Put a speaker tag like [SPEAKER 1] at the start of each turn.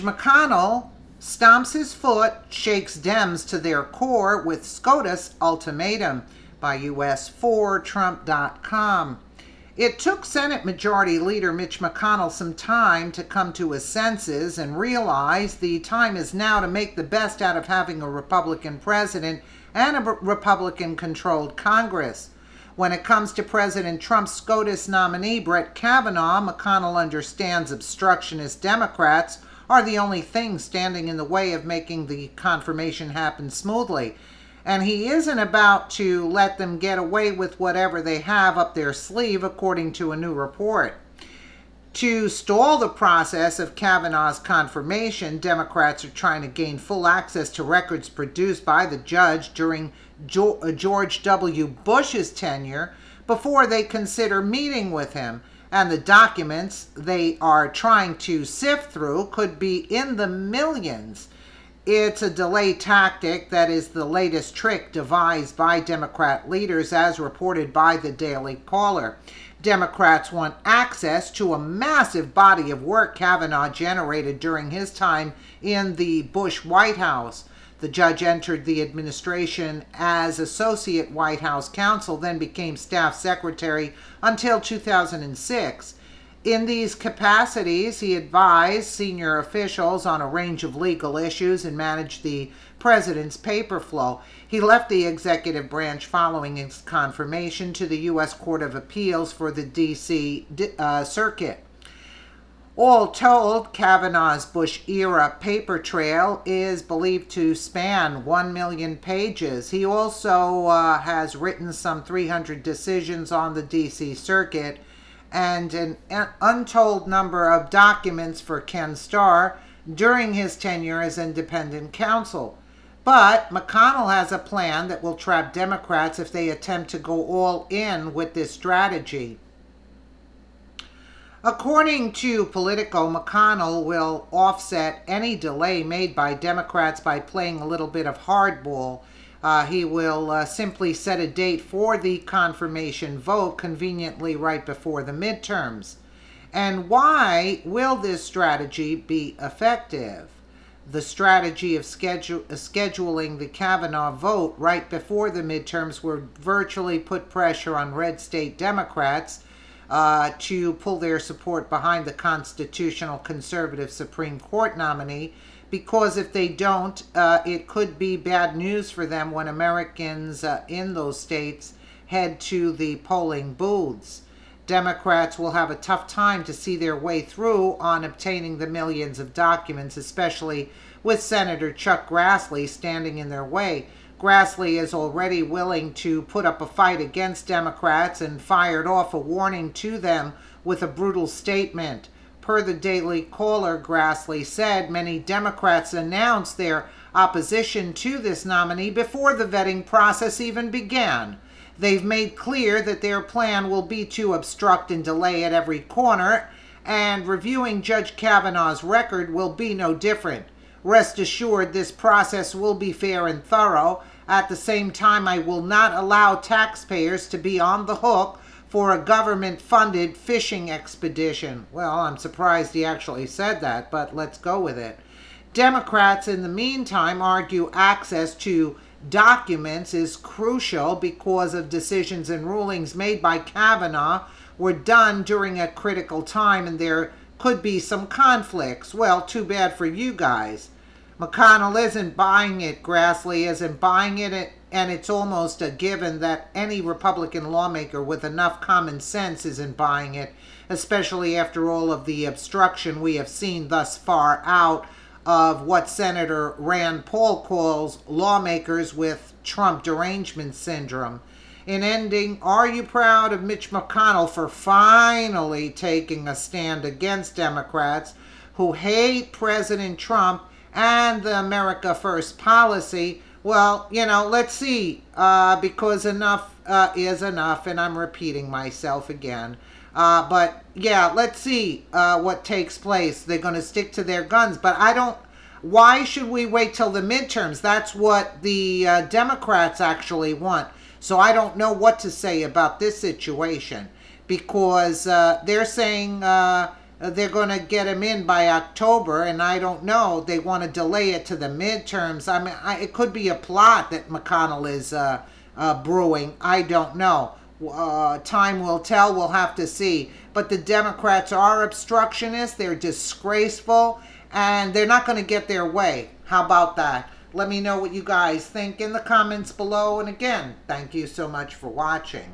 [SPEAKER 1] McConnell stomps his foot, shakes Dems to their core with SCOTUS ultimatum by US4Trump.com. It took Senate Majority Leader Mitch McConnell some time to come to his senses and realize the time is now to make the best out of having a Republican president and a Republican-controlled Congress. When it comes to President Trump's SCOTUS nominee, Brett Kavanaugh, McConnell understands obstructionist Democrats are the only thing standing in the way of making the confirmation happen smoothly. And he isn't about to let them get away with whatever they have up their sleeve, according to a new report. To stall the process of Kavanaugh's confirmation, Democrats are trying to gain full access to records produced by the judge during George W. Bush's tenure before they consider meeting with him. And the documents they are trying to sift through could be in the millions. It's a delay tactic that is the latest trick devised by Democrat leaders, as reported by the Daily Caller. Democrats want access to a massive body of work Kavanaugh generated during his time in the Bush White House. The judge entered the administration as Associate White House Counsel, then became Staff Secretary until 2006. In these capacities, he advised senior officials on a range of legal issues and managed the president's paper flow. He left the executive branch following his confirmation to the U.S. Court of Appeals for the D.C. Circuit. All told, Kavanaugh's Bush-era paper trail is believed to span 1 million pages. He also has written some 300 decisions on the D.C. Circuit and an untold number of documents for Ken Starr during his tenure as independent counsel. But McConnell has a plan that will trap Democrats if they attempt to go all in with this strategy. According to Politico, McConnell will offset any delay made by Democrats by playing a little bit of hardball. He will simply set a date for the confirmation vote conveniently right before the midterms. And why will this strategy be effective? The strategy of scheduling the Kavanaugh vote right before the midterms will virtually put pressure on red state Democrats to pull their support behind the constitutional conservative Supreme Court nominee, because if they don't, it could be bad news for them when Americans in those states head to the polling booths. Democrats will have a tough time to see their way through on obtaining the millions of documents, especially with Senator Chuck Grassley standing in their way. Grassley is already willing to put up a fight against Democrats and fired off a warning to them with a brutal statement. Per the Daily Caller, Grassley said many Democrats announced their opposition to this nominee before the vetting process even began. They've made clear that their plan will be to obstruct and delay at every corner, and reviewing Judge Kavanaugh's record will be no different. Rest assured, this process will be fair and thorough. At the same time, I will not allow taxpayers to be on the hook for a government-funded fishing expedition. Well, I'm surprised he actually said that, but let's go with it. Democrats, in the meantime, argue access to documents is crucial because of decisions and rulings made by Kavanaugh were done during a critical time and there could be some conflicts. Well, too bad for you guys. McConnell isn't buying it, Grassley isn't buying it, and it's almost a given that any Republican lawmaker with enough common sense isn't buying it, especially after all of the obstruction we have seen thus far out of what Senator Rand Paul calls lawmakers with Trump derangement syndrome. In ending, are you proud of Mitch McConnell for finally taking a stand against Democrats who hate President Trump and the America First policy? Well, let's see, because enough is enough, and I'm repeating myself again. But yeah, let's see what takes place. They're going to stick to their guns, but why should we wait till the midterms? That's what the Democrats actually want. So I don't know what to say about this situation, because they're saying they're going to get him in by October, and I don't know. They want to delay it to the midterms. I mean, it could be a plot that McConnell is brewing. I don't know. Time will tell. We'll have to see. But the Democrats are obstructionists. They're disgraceful, and they're not going to get their way. How about that? Let me know what you guys think in the comments below. And again, thank you so much for watching.